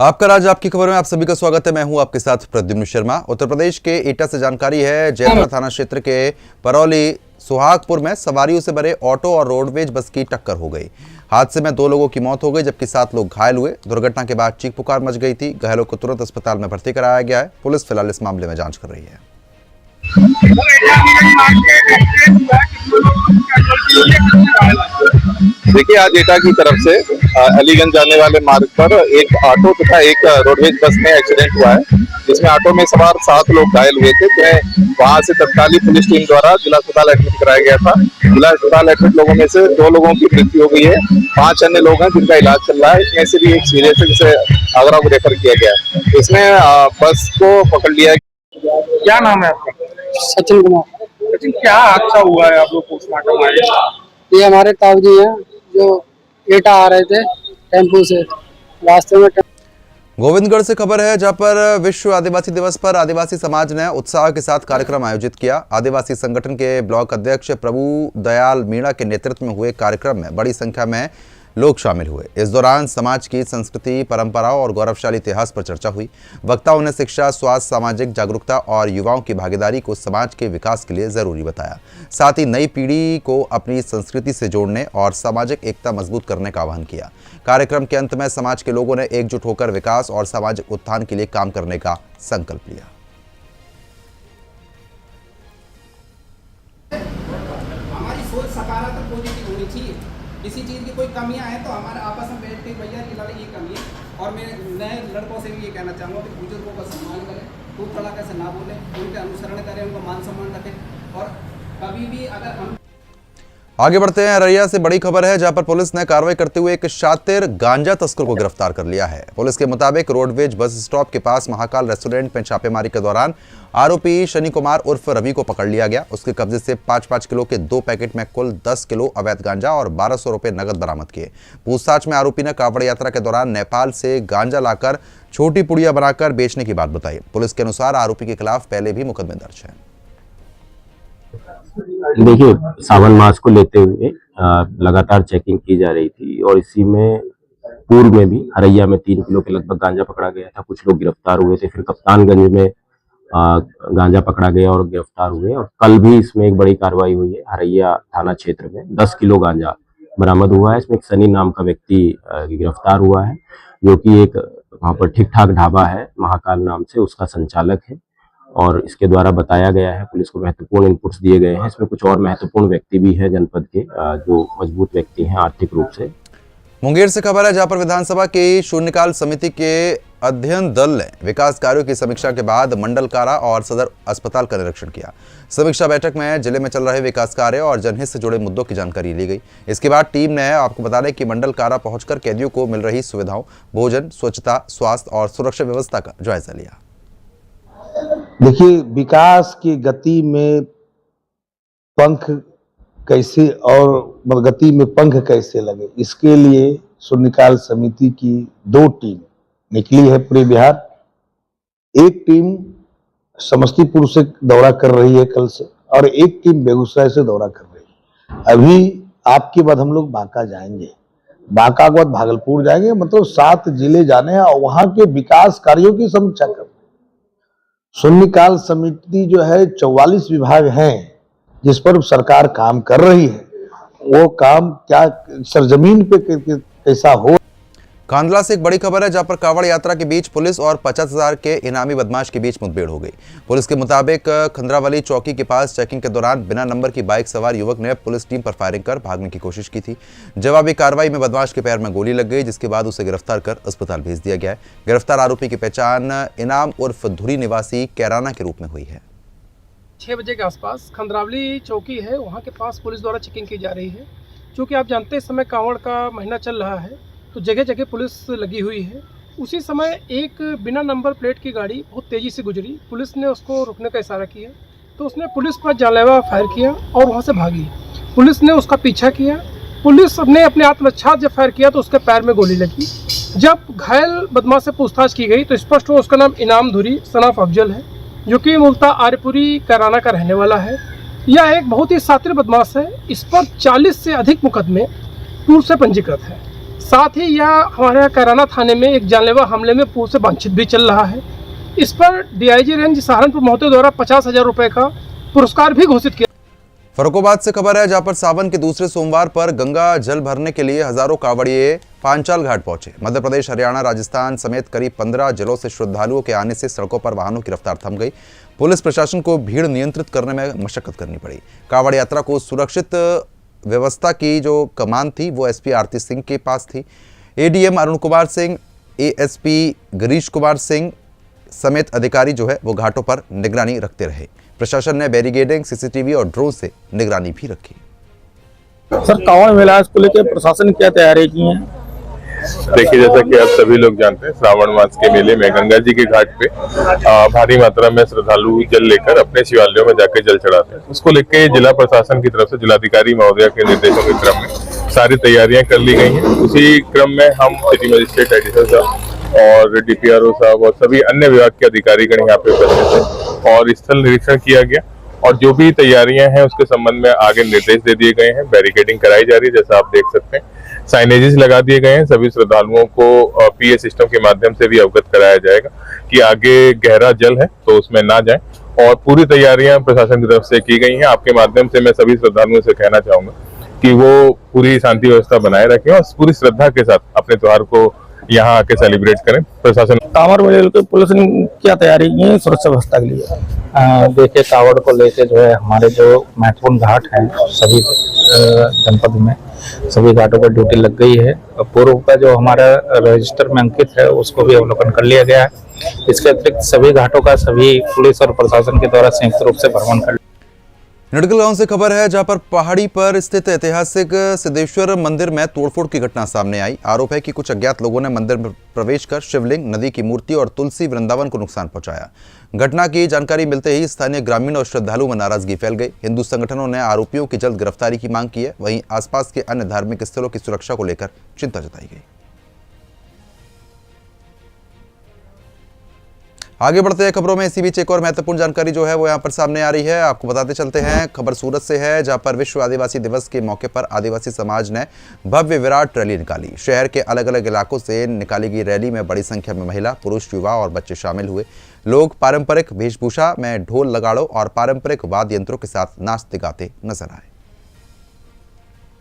आपका राज आपकी खबर में आप सभी का स्वागत है। मैं हूं आपके साथ प्रद्युम्न शर्मा। उत्तर प्रदेश के एटा से जानकारी है। जयपुर थाना क्षेत्र के परौली सुहागपुर में सवारियों से भरे ऑटो और रोडवेज बस की टक्कर हो गई। हादसे में 2 लोगों की मौत हो गई जबकि 7 लोग घायल हुए। दुर्घटना के बाद चीख पुकार मच गई थी। घायलों को तुरंत अस्पताल में भर्ती कराया गया है। पुलिस फिलहाल इस मामले में जांच कर रही है। देखिए, आज एटा की तरफ से अलीगंज जाने वाले मार्ग पर एक ऑटो तथा एक रोडवेज बस में एक्सीडेंट हुआ है, जिसमें ऑटो में सवार 7 लोग घायल हुए थे। जिन्हें वहां से तत्कालीन पुलिस टीम द्वारा जिला अस्पताल एडमिट कराया गया था। जिला अस्पताल एडमिट लोगों में से 2 लोगों की मृत्यु हो गई है। 5 अन्य लोग हैं जिनका इलाज चल रहा है। इसमें से भी एक सीरियस है जिसे आगरा को रेफर किया गया है। इसमें बस को पकड़ लिया है। क्या नाम है आपका? सचिन कुमार। सचिन, क्या हादसा हुआ है? आप लोग पोस्टमार्टम आए? ये हमारे ताऊजी हैं जो एटा आ रहे थे टेम्पो से, रास्ते में गोविंदगढ़ से खबर है, जहां पर विश्व आदिवासी दिवस पर आदिवासी समाज ने उत्साह के साथ कार्यक्रम आयोजित किया। आदिवासी संगठन के ब्लॉक अध्यक्ष प्रभु दयाल मीणा के नेतृत्व में हुए कार्यक्रम में बड़ी संख्या में लोग शामिल हुए। इस दौरान समाज की संस्कृति, परंपराओं और गौरवशाली इतिहास पर चर्चा हुई। वक्ताओं ने शिक्षा, स्वास्थ्य, सामाजिक जागरूकता और युवाओं की भागीदारी को समाज के विकास के लिए जरूरी बताया। साथ ही नई पीढ़ी को अपनी संस्कृति से जोड़ने और सामाजिक एकता मजबूत करने का आह्वान किया। कार्यक्रम के अंत में समाज के लोगों ने एकजुट होकर विकास और सामाजिक उत्थान के लिए काम करने का संकल्प लिया। हमारी सोच सकारात्मक पॉजिटिव होनी चाहिए। किसी चीज़ की कोई कमियां हैं तो हमारे आपस में बैठ के भैया ये कमी है। और मैं नए लड़कों से भी ये कहना चाहूँगा कि बुजुर्गों का सम्मान करें, खूब तड़ाके से ना बोलें, उनके अनुसरण करें, उनको मान सम्मान रखें। और कभी भी अगर हम आगे बढ़ते हैं। अररिया से बड़ी खबर है, जहां पर पुलिस ने कार्रवाई करते हुए एक शातिर गांजा तस्कर को गिरफ्तार कर लिया है। पुलिस के मुताबिक रोडवेज बस स्टॉप के पास महाकाल रेस्टोरेंट में छापेमारी के दौरान आरोपी शनि कुमार उर्फ रवि को पकड़ लिया गया। उसके कब्जे से 5-5 किलो के 2 पैकेट में कुल 10 किलो अवैध गांजा और 1200 रुपए नगद बरामद किए। पूछताछ में आरोपी ने कांवड़ यात्रा के दौरान नेपाल से गांजा लाकर छोटी पुड़िया बनाकर बेचने की बात बताई। पुलिस के अनुसार आरोपी के खिलाफ पहले भी मुकदमे दर्ज है। देखिए, सावन मास को लेते हुए लगातार चेकिंग की जा रही थी और इसी में पूर्व में भी हरैया में 3 किलो के लगभग गांजा पकड़ा गया था। कुछ लोग गिरफ्तार हुए थे। फिर कप्तानगंज में गांजा पकड़ा गया और गिरफ्तार हुए। और कल भी इसमें एक बड़ी कार्रवाई हुई है। हरैया थाना क्षेत्र में 10 किलो गांजा बरामद हुआ है। इसमें एक सनी नाम का व्यक्ति गिरफ्तार हुआ है, जो कि एक वहाँ पर ठीक ठाक ढाबा है महाकाल नाम से, उसका संचालक है। और इसके द्वारा बताया गया है, पुलिस को महत्वपूर्ण इनपुट्स दिए गए हैं। इसमें कुछ और महत्वपूर्ण व्यक्ति भी हैं जनपद के, जो मजबूत व्यक्ति हैं आर्थिक रूप से। मुंगेर से खबर है, जहां पर विधानसभा की शून्यकाल समिति के अध्ययन दल ने विकास कार्यों की समीक्षा के बाद मंडल कारा और सदर अस्पताल का निरीक्षण किया। समीक्षा बैठक में जिले में चल रहे विकास कार्य और जनहित से जुड़े मुद्दों की जानकारी ली गई। इसके बाद टीम ने आपको बता दें कि मंडल कारा पहुंचकर कैदियों को मिल रही सुविधाओं, भोजन, स्वच्छता, स्वास्थ्य और सुरक्षा व्यवस्था का जायजा लिया। देखिए, विकास की गति में पंख कैसे और गति में पंख कैसे लगे, इसके लिए शून्यकाल समिति की 2 टीम निकली है पूरे बिहार। एक टीम समस्तीपुर से दौरा कर रही है कल से, और एक टीम बेगूसराय से दौरा कर रही है। अभी आपके बाद हम लोग बांका जाएंगे, बांका के बाद भागलपुर जाएंगे। मतलब 7 जिले जाने हैं और वहां के विकास कार्यों की समीक्षा करनी। शून्यकाल समिति जो है 44 विभाग हैं जिस पर सरकार काम कर रही है। वो काम क्या सरजमीन पे कैसा हो। कांडला से एक बड़ी खबर है, जहां पर कांवड़ यात्रा के बीच पुलिस और 50,000 के इनामी बदमाश के बीच मुठभेड़ हो गई। पुलिस के मुताबिक खंद्रावली चौकी के पास चेकिंग के दौरान बिना नंबर की बाइक सवार युवक ने पुलिस टीम पर फायरिंग कर भागने की कोशिश की थी। जवाबी कार्रवाई में बदमाश के पैर में गोली लग गई, जिसके बाद उसे गिरफ्तार कर अस्पताल भेज दिया गया है। गिरफ्तार आरोपी की पहचान इनाम उर्फ धुरी निवासी कैराना के रूप में हुई है। 6 बजे के आसपास खंद्रावली चौकी है, वहाँ के पास पुलिस द्वारा चेकिंग की जा रही है। क्योंकि आप जानते हैं इस समय कांवड़ का महीना चल रहा है, तो जगह जगह पुलिस लगी हुई है। उसी समय एक बिना नंबर प्लेट की गाड़ी बहुत तेज़ी से गुजरी। पुलिस ने उसको रुकने का इशारा किया तो उसने पुलिस पर जानलेवा फायर किया और वहाँ से भागी। पुलिस ने उसका पीछा किया। पुलिस ने अपने आत्मरक्षा जब फायर किया तो उसके पैर में गोली लगी। जब घायल बदमाश से पूछताछ की गई तो स्पष्ट हुआ उसका नाम इनाम धुरी सनाफ अफजल है, जो कि मूलतः आर्यपुरी कैराना का रहने वाला है। यह एक बहुत ही शातिर बदमाश है। इस पर 40 से अधिक मुकदमे पूर्व से पंजीकृत है। साथ ही यह हमारे यहाँ कैराना थाने में एक जानलेवा हमले में पूर्व से वांछित भी चल रहा है। इस पर डीआईजी रेंज सहारनपुर महोदय द्वारा 50,000 रुपये का पुरस्कार भी घोषित किया। फर्रुखाबाद से खबर है, जहां पर सावन के दूसरे सोमवार पर गंगा जल भरने के लिए हजारों कांवड़िए पांचाल घाट पहुंचे। मध्य प्रदेश, हरियाणा, राजस्थान समेत करीब 15 जिलों से श्रद्धालुओं के आने से सड़कों पर वाहनों की रफ्तार थम गई। पुलिस प्रशासन को भीड़ नियंत्रित करने में मशक्कत करनी पड़ी। कांवड़ यात्रा को सुरक्षित व्यवस्था की जो कमान थी वो एसपी आरती सिंह के पास थी। एडीएम अरुण कुमार सिंह, एएसपी गिरीश कुमार सिंह समेत अधिकारी जो है वो घाटों पर निगरानी रखते रहे। प्रशासन ने बैरिकेडिंग, सीसीटीवी और ड्रोन से निगरानी भी रखी। सर, कांवड़ मेला को लेकर प्रशासन क्या तैयारी की है? देखिए, जैसा कि आप सभी लोग जानते हैं, श्रावण मास के मेले में गंगा जी के घाट पे भारी मात्रा में श्रद्धालु जल लेकर अपने शिवालयों में जाकर जल चढ़ाते हैं। उसको लेकर जिला प्रशासन की तरफ से जिलाधिकारी महोदया के निर्देशों के क्रम में सारी तैयारियां कर ली गई हैं। उसी क्रम में हम सिटी मजिस्ट्रेट एडिशनल साहब और डीपीआरओ साहब और सभी अन्य विभाग के अधिकारीगण यहाँ पे उपस्थित थे और स्थल निरीक्षण किया गया और जो भी तैयारियां हैं उसके संबंध में आगे निर्देश दे दिए गए हैं। बैरिकेडिंग कराई जा रही है, जैसा आप देख सकते हैं। साइनेजेस लगा दिए गए हैं। सभी श्रद्धालुओं को पीए सिस्टम के माध्यम से भी अवगत कराया जाएगा कि आगे गहरा जल है तो उसमें ना जाएं और पूरी तैयारियां प्रशासन की तरफ से की गई हैं। आपके माध्यम से मैं सभी श्रद्धालुओं से कहना चाहूंगा कि वो पूरी शांति व्यवस्था बनाए रखें और पूरी श्रद्धा के साथ अपने त्योहार को यहाँ आके सेलिब्रेट करें। प्रशासन कांवड़ मेले के पुलिस ने क्या तैयारी की है सुरक्षा व्यवस्था के लिए? देखिए, कांवड़ को लेके जो है हमारे जो महत्वपूर्ण घाट हैं सभी जनपद में सभी घाटों पर ड्यूटी लग गई है। पूर्व का जो हमारा रजिस्टर में अंकित है उसको भी अवलोकन कर लिया गया है। इसके अतिरिक्त सभी घाटों का सभी पुलिस और प्रशासन के द्वारा संयुक्त रूप से भ्रमण कर। नडगल गांव से खबर है, जहां पर पहाड़ी पर स्थित ऐतिहासिक सिद्धेश्वर मंदिर में तोड़फोड़ की घटना सामने आई। आरोप है कि कुछ अज्ञात लोगों ने मंदिर में प्रवेश कर शिवलिंग, नदी की मूर्ति और तुलसी वृंदावन को नुकसान पहुंचाया। घटना की जानकारी मिलते ही स्थानीय ग्रामीण और श्रद्धालु में नाराजगी फैल गई। हिंदू संगठनों ने आरोपियों की जल्द गिरफ्तारी की मांग की है। वहीं आसपास के अन्य धार्मिक स्थलों की सुरक्षा को लेकर चिंता जताई गई। आगे बढ़ते हैं खबरों में। इसी बीच एक और महत्वपूर्ण जानकारी जो है वो यहाँ पर सामने आ रही है, आपको बताते चलते हैं। खबर सूरत से है, जहाँ पर विश्व आदिवासी दिवस के मौके पर आदिवासी समाज ने भव्य विराट रैली निकाली। शहर के अलग अलग इलाकों से निकाली गई रैली में बड़ी संख्या में महिला, पुरुष, युवा और बच्चे शामिल हुए। लोग पारंपरिक वेशभूषा में ढोल लगाड़ों और पारंपरिक वाद्य यंत्रों के साथ नाचते गाते नजर आए।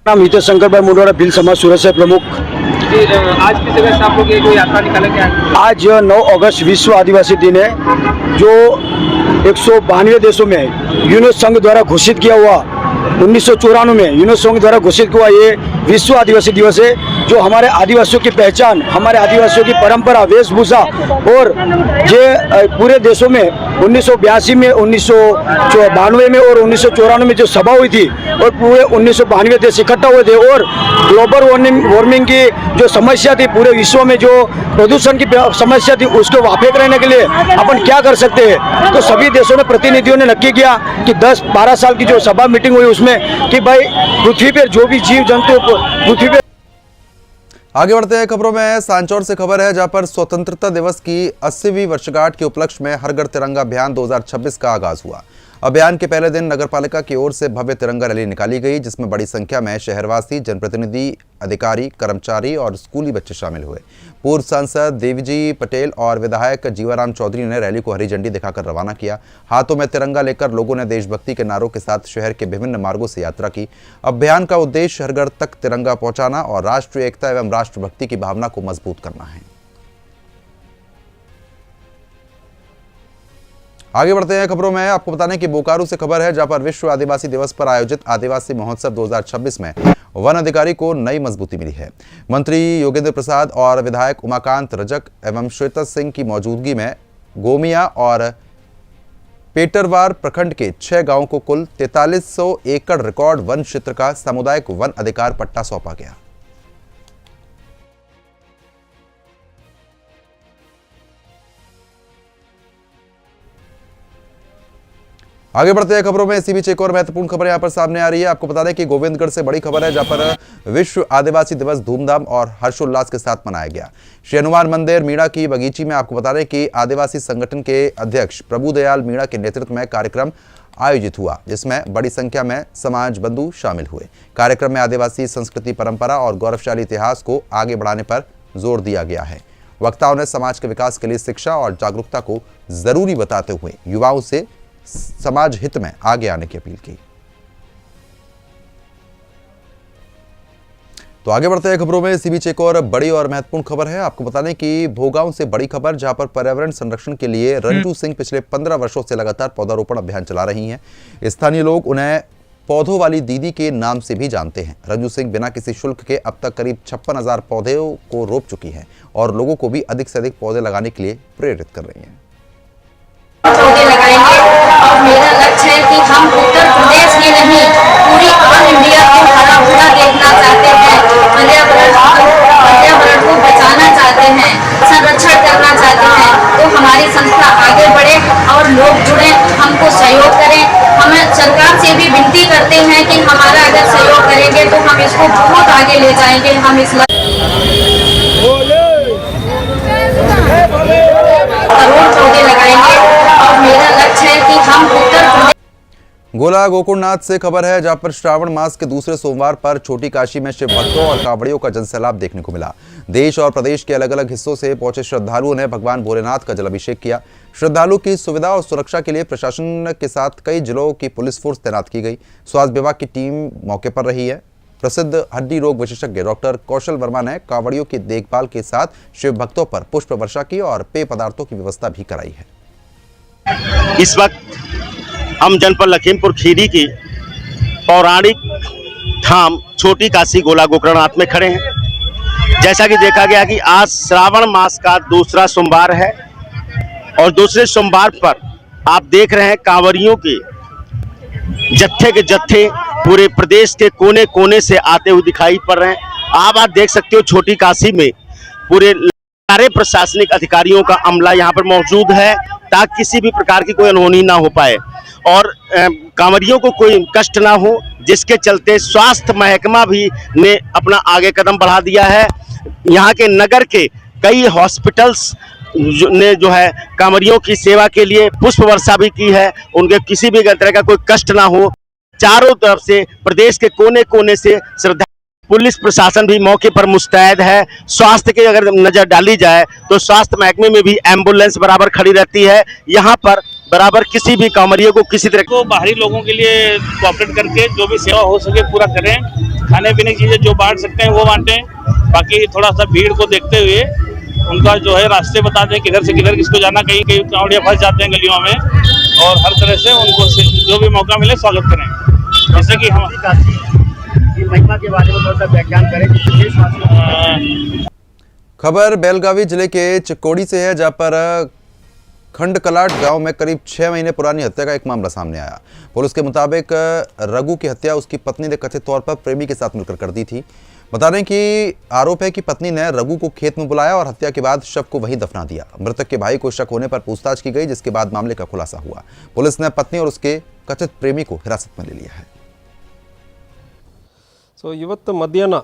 नाम हितेश शंकर भाई मुंडोरा, भील समाज सूरत से प्रमुख। आज की जगह से आप लोग ये यात्रा निकाले क्या? आज 9 अगस्त विश्व आदिवासी दिन है, जो 192 देशों में यूनेस्को संघ द्वारा घोषित किया हुआ 1994 में यूनेस्को संघ द्वारा घोषित हुआ ये विश्व आदिवासी दिवस है, जो हमारे आदिवासियों की पहचान, हमारे आदिवासियों की परंपरा, वेशभूषा और ये पूरे देशों में 1982 में, 1992 में और 1994 में जो सभा हुई थी और पूरे 1992 देश इकट्ठा हुए थे और ग्लोबल वार्मिंग की जो समस्या थी, पूरे विश्व में जो प्रदूषण की समस्या थी, उसको वाफेक रहने के लिए अपन क्या कर सकते हैं। तो सभी देशों ने प्रतिनिधियों ने नक्की किया कि 10-12 साल की जो सभा मीटिंग हुई उसमें कि भाई पृथ्वी पर जो भी जीव जंतु पृथ्वी पर। आगे बढ़ते हैं खबरों में। सांचौर से खबर है, जहां पर स्वतंत्रता दिवस की 80वीं वर्षगांठ के उपलक्ष्य में हर घर तिरंगा अभियान 2026 का आगाज हुआ। अभियान के पहले दिन नगरपालिका की ओर से भव्य तिरंगा रैली निकाली गई, जिसमें बड़ी संख्या में शहरवासी, जनप्रतिनिधि, अधिकारी, कर्मचारी और स्कूली बच्चे शामिल हुए। पूर्व सांसद देवीजी पटेल और विधायक जीवाराम चौधरी ने रैली को हरी झंडी दिखाकर रवाना किया। हाथों में तिरंगा लेकर लोगों ने देशभक्ति के नारों के साथ शहर के विभिन्न मार्गों से यात्रा की। अभियान का उद्देश्य हर घर तक तिरंगा पहुंचाना और राष्ट्रीय एकता एवं राष्ट्रभक्ति की भावना को मजबूत करना है। आगे बढ़ते हैं खबरों में। आपको बताने की बोकारो से खबर है, जहां पर विश्व आदिवासी दिवस पर आयोजित आदिवासी महोत्सव 2026 में वन अधिकारी को नई मजबूती मिली है। मंत्री योगेंद्र प्रसाद और विधायक उमाकांत रजक एवं श्वेता सिंह की मौजूदगी में गोमिया और पेटरवार प्रखंड के 6 गांवों को कुल 4300 एकड़ रिकॉर्ड वन क्षेत्र का सामुदायिक वन अधिकार पट्टा सौंपा गया। आगे बढ़ते हैं खबरों में। इसी बीच एक और महत्वपूर्ण खबर यहां पर सामने आ रही है। आपको बता दें कि गोविंदगढ़ से बड़ी खबर है, जहां पर विश्व आदिवासी दिवस धूमधाम और हर्षोल्लास के साथ मनाया गया। श्री हनुमान मंदिर मीणा की बगीची में आपको बता दें कि आदिवासी संगठन के अध्यक्ष प्रभु दयाल मीणा के नेतृत्व में कार्यक्रम आयोजित हुआ, जिसमें बड़ी संख्या में समाज बंधु शामिल हुए। कार्यक्रम में आदिवासी संस्कृति, परंपरा और गौरवशाली इतिहास को आगे बढ़ाने पर जोर दिया गया है। वक्ताओं ने समाज के विकास के लिए शिक्षा और जागरूकता को जरूरी बताते हुए युवाओं से समाज हित में आगे आने की अपील की। तो आगे बढ़ते हैं खबरों में। इसी बीच एक और बड़ी और महत्वपूर्ण खबर है। आपको बता दें कि भोगांव से बड़ी खबर, जहां पर पर्यावरण संरक्षण के लिए रंजू सिंह पिछले 15 वर्षों से लगातार पौधारोपण अभियान चला रही हैं। स्थानीय लोग उन्हें पौधों वाली दीदी के नाम से भी जानते हैं। रंजू सिंह बिना किसी शुल्क के अब तक करीब 56,000 पौधों को रोप चुकी हैं और लोगों को भी अधिक से अधिक पौधे लगाने के लिए प्रेरित कर रही हैं। पौधे लगाएंगे और मेरा लक्ष्य है कि हम उत्तर प्रदेश ही नहीं पूरी ऑल इंडिया को हरा भरा देखना चाहते हैं। पर्यावरण को बचाना चाहते हैं, संरक्षण करना चाहते हैं। तो हमारी संस्था आगे बढ़े और लोग जुड़े, हमको सहयोग करें। हम सरकार से भी विनती करते हैं कि हमारा अगर सहयोग करेंगे तो हम इसको बहुत आगे ले जाएंगे। हम इस करोड़ पौधे लगाएंगे और मेरा लक्ष्य है कि हम उत्तर प्रदेश। गोला गोकुलनाथ से खबर है, जहां पर श्रावण मास के दूसरे सोमवार पर छोटी काशी में शिव भक्तों और कांवड़ियों का जनसैलाब देखने को मिला। देश और प्रदेश के अलग अलग हिस्सों से पहुंचे श्रद्धालुओं ने भगवान भोलेनाथ का जलाभिषेक किया। श्रद्धालुओं की सुविधा और सुरक्षा के लिए प्रशासन के साथ कई जिलों की पुलिस फोर्स तैनात की गई। स्वास्थ्य विभाग की टीम मौके पर रही है। प्रसिद्ध हड्डी रोग विशेषज्ञ डॉक्टर कौशल वर्मा ने कांवड़ियों की देखभाल के साथ शिव भक्तों पर पुष्प वर्षा की और पेय पदार्थों की व्यवस्था भी कराई है। इस वक्त हम जनपद लखीमपुर खीरी की पौराणिक धाम छोटी काशी गोला गोकर्णनाथ में खड़े हैं। जैसा कि देखा गया कि आज श्रावण मास का दूसरा सोमवार है और दूसरे सोमवार पर आप देख रहे हैं कांवरियों के जत्थे पूरे प्रदेश के कोने कोने से आते हुए दिखाई पड़ रहे हैं। आप देख सकते हो छोटी काशी में पूरे सारे प्रशासनिक अधिकारियों का अमला यहाँ पर मौजूद है ताकि किसी भी प्रकार की कोई अनहोनी ना हो पाए और कांवरियों को कोई कष्ट ना हो, जिसके चलते स्वास्थ्य महकमा भी ने अपना आगे कदम बढ़ा दिया है। यहाँ के नगर के कई हॉस्पिटल्स ने जो है कांवरियों की सेवा के लिए पुष्प वर्षा भी की है, उनके किसी भी तरह का कोई कष्ट ना हो। चारों तरफ से प्रदेश के कोने कोने से श्रद्धा, पुलिस प्रशासन भी मौके पर मुस्तैद है। स्वास्थ्य की अगर नजर डाली जाए तो स्वास्थ्य महकमे में भी एम्बुलेंस बराबर खड़ी रहती है। यहाँ पर बराबर किसी भी कांवरियों को किसी तरह को बाहरी लोगों के लिए कोऑपरेट करके जो भी सेवा हो सके पूरा करें। खाने पीने की चीजें जो बांट सकते हैं वो बांटें। बाकी थोड़ा सा भीड़ को देखते हुए उनका जो है रास्ते बता दें किधर से किधर किसको जाना। कहीं कहीं कांवड़िया फंस जाते हैं गलियों में और हर तरह से उनको जो भी मौका मिले स्वागत करें। जैसे कि हम महिमा के बारे में थोड़ा सा व्याख्यान करें। खबर बेलगावी जिले के चिक्कोड़ी से है, जहां पर खंडकलाट गांव में करीब 6 महीने पुरानी हत्या का एक मामला सामने आया। पुलिस के मुताबिक रघु की हत्या उसकी पत्नी ने कथित तौर पर प्रेमी के साथ मिलकर कर दी थी। बता दें कि आरोप है कि पत्नी ने रघु को खेत में बुलाया और हत्या के बाद शव को वहीं दफना दिया। मृतक के भाई को शक होने पर पूछताछ की गई, जिसके बाद मामले का खुलासा हुआ। पुलिस ने पत्नी और उसके कथित प्रेमी को हिरासत में ले लिया है। ಇವತ್ತು ಮಧ್ಯಾಹ್ನ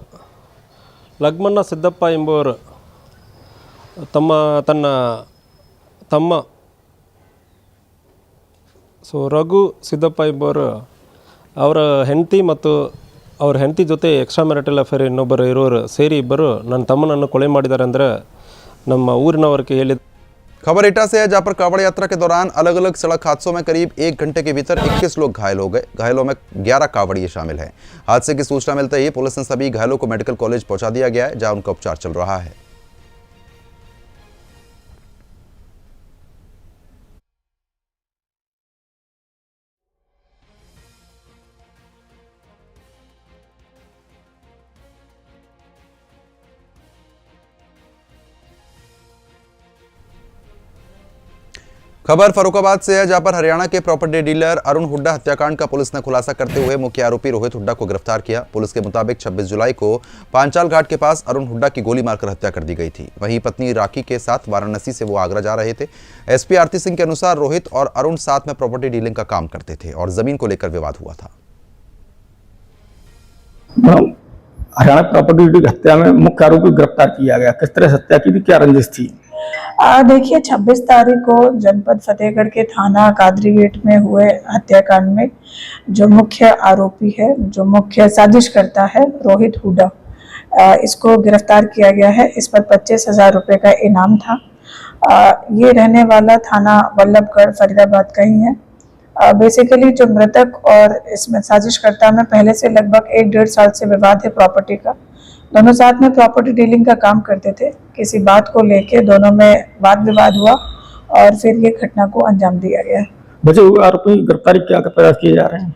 ಲಗ್ಮಣ್ಣ ಸಿದ್ದಪ್ಪ ಎಂಬುವರು ತನ್ನ ತಮ್ಮ ರಘು ಸಿದ್ದಪ್ಪ ಎಂಬುವರು ಅವರ ಹೆಂಡತಿ ಮತ್ತು ಅವ್ರ ಹೆಂಡತಿ ಜೊತೆ ಎಕ್ಸ್ಟ್ರಾ ಮ್ಯಾರಿಟಲ್ ಅಫೇರ್ ಇನ್ನೊಬ್ಬರು ಇರೋರು ಸೇರಿ ಇಬ್ಬರು ನನ್ನ ತಮ್ಮನನ್ನು ಕೊಲೆ ಮಾಡಿದ್ದಾರೆ ಅಂದರೆ ನಮ್ಮ ಊರಿನವರಿಗೆ ಹೇಳಿದ। खबर एटा से है, जहां पर कांवड़ यात्रा के दौरान अलग अलग सड़क हादसों में करीब 1 घंटे के भीतर 21 लोग घायल हो गए। घायलों में 11 कांवड़िए शामिल हैं। हादसे की सूचना मिलते ही पुलिस ने सभी घायलों को मेडिकल कॉलेज पहुंचा दिया गया है, जहां उनका उपचार चल रहा है। खबर फरुखाबाद से है, जहां पर हरियाणा के प्रॉपर्टी डीलर अरुण हुड्डा हत्याकांड का पुलिस ने खुलासा करते हुए मुख्य आरोपी रोहित हुड्डा को गिरफ्तार किया। पुलिस के मुताबिक 26 जुलाई को पांचाल घाट के पास अरुण हुड्डा की गोली मारकर हत्या कर दी गई थी। वहीं पत्नी राखी के साथ वाराणसी से वो आगरा जा रहे थे। एसपी आरती सिंह के अनुसार रोहित और अरुण साथ में प्रॉपर्टी डीलिंग का काम करते थे और जमीन को लेकर विवाद हुआ था। हरियाणा प्रॉपर्टी डीलिंग हत्या में मुख्य आरोपी गिरफ्तार किया गया। किस तरह हत्या की थी, क्या रंजिश थी? देखिए 26 तारीख को जनपद फतेहगढ़ के थाना कादरी गेट में हुए हत्याकांड में जो मुख्य आरोपी है, जो मुख्य साजिश करता है, रोहित हुड्डा, इसको गिरफ्तार किया गया है। इस पर 25,000 रुपये का इनाम था। ये रहने वाला थाना वल्लभगढ़ फरीदाबाद का ही है। बेसिकली जो मृतक और इसमें साजिश करता में पहले से लगभग 1-1.5 साल से विवाद है प्रॉपर्टी का। दोनों साथ में प्रॉपर्टी डीलिंग का काम करते थे। किसी बात को लेके दोनों में वाद विवाद हुआ और फिर ये घटना को अंजाम दिया गया। बचे हुए आरोपी की गिरफ्तारी क्या प्रयास किए जा रहे हैं?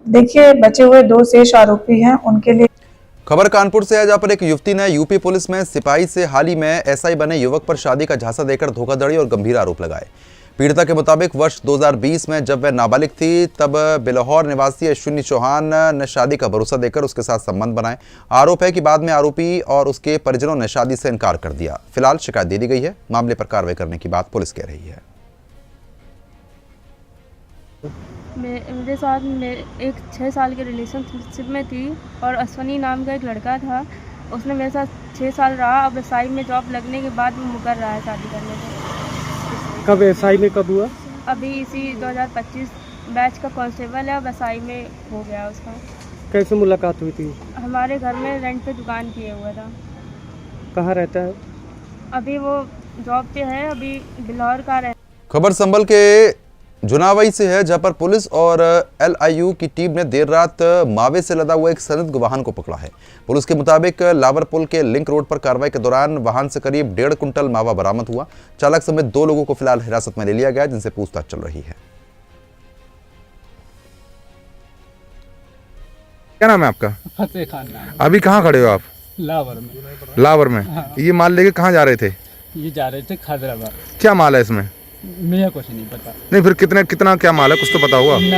देखिए बचे हुए 2 शेष आरोपी हैं, उनके लिए। खबर कानपुर से है, जहां पर एक युवती ने यूपी पुलिस में सिपाही से हाल ही में एसआई बने युवक पर शादी का झांसा देकर धोखाधड़ी और गंभीर आरोप लगाए। पीड़िता के मुताबिक वर्ष 2020 में जब वह नाबालिग थी तब बिलाहौर निवासी अश्विनी चौहान ने शादी का भरोसा देकर उसके साथ संबंध बनाए। आरोप है कि बाद में आरोपी और उसके परिजनों ने शादी से इनकार कर दिया। फिलहाल शिकायत दे दी गई है। मामले पर कार्रवाई करने की बात पुलिस कह रही है। मेरे साथ एक 6 साल के रिलेशनशिप में थी और अश्विनी नाम का एक लड़का था। उसने मेरे साथ 6 साल रहा। अब एसआई में जॉब लगने के बाद वो मुकर रहा है शादी करने से। कब एसआई में कब हुआ? अभी इसी 2025 बैच का कांस्टेबल है। अब एसआई में हो गया उसका। कैसे मुलाकात हुई थी? हमारे घर में रेंट पे दुकान किए हुआ था। कहाँ रहता है? अभी वो जॉब पे है, अभी बिलाहौर का रहता है। खबर संभल के जुनावई से है, जहां पर पुलिस और एलआईयू की टीम ने देर रात मावे से लदा हुआ एक संदिग्ध वाहन को पकड़ा है। पुलिस के मुताबिक लावर पुल के लिंक रोड पर कार्रवाई के दौरान वाहन से करीब 1.5 कुंटल मावा बरामद हुआ। चालक समेत 2 लोगों को फिलहाल हिरासत में ले लिया गया, जिनसे पूछताछ चल रही है। क्या नाम है आपका? फतेह खान। अभी कहाँ खड़े हो आप? लावर में। लावर में? हाँ। ये माल लेके कहाँ जा रहे थे? ये जा रहे थे खैदराबाद। क्या माल है इसमें? मुझे कुछ नहीं पता। नहीं फिर कितना क्या माल है, कुछ तो पता होगा। मुझे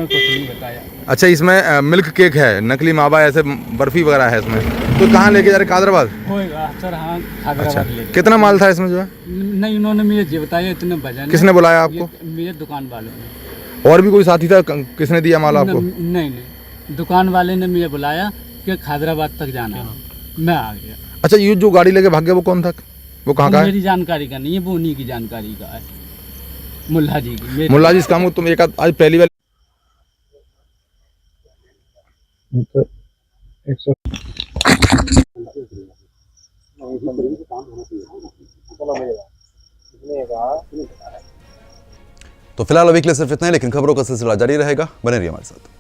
कुछ नहीं बताया। अच्छा, इसमें मिल्क केक है, नकली मावा, ऐसे बर्फी वगैरह है इसमें। तो कहाँ लेके जा रहे? हैदराबाद होगा सर। हाँ हैदराबाद। अच्छा, लेके। कितना माल था इसमें जो है? नहीं, उन्होंने मुझे जी बताया इतने वजन। किसने बुलाया आपको? मेरे दुकान वालों ने। और भी कोई साथी था? किसने दिया माल आपको? नहीं, दुकान वाले ने मुझे बुलाया कि हैदराबाद तक जाना है। मैं आ गया। अच्छा, ये जो गाड़ी लेके भाग गया वो कौन था? वो कहाँ का है? मेरी जानकारी का नहीं है, वो उन्हीं की जानकारी का है, मुल्ला जी की। मुल्ला जी, इस काम को तुम एक आज पहली बार तो फिलहाल अभी के लिए सिर्फ इतना ही, लेकिन खबरों का सिलसिला जारी रहेगा। बने रहिए हमारे साथ।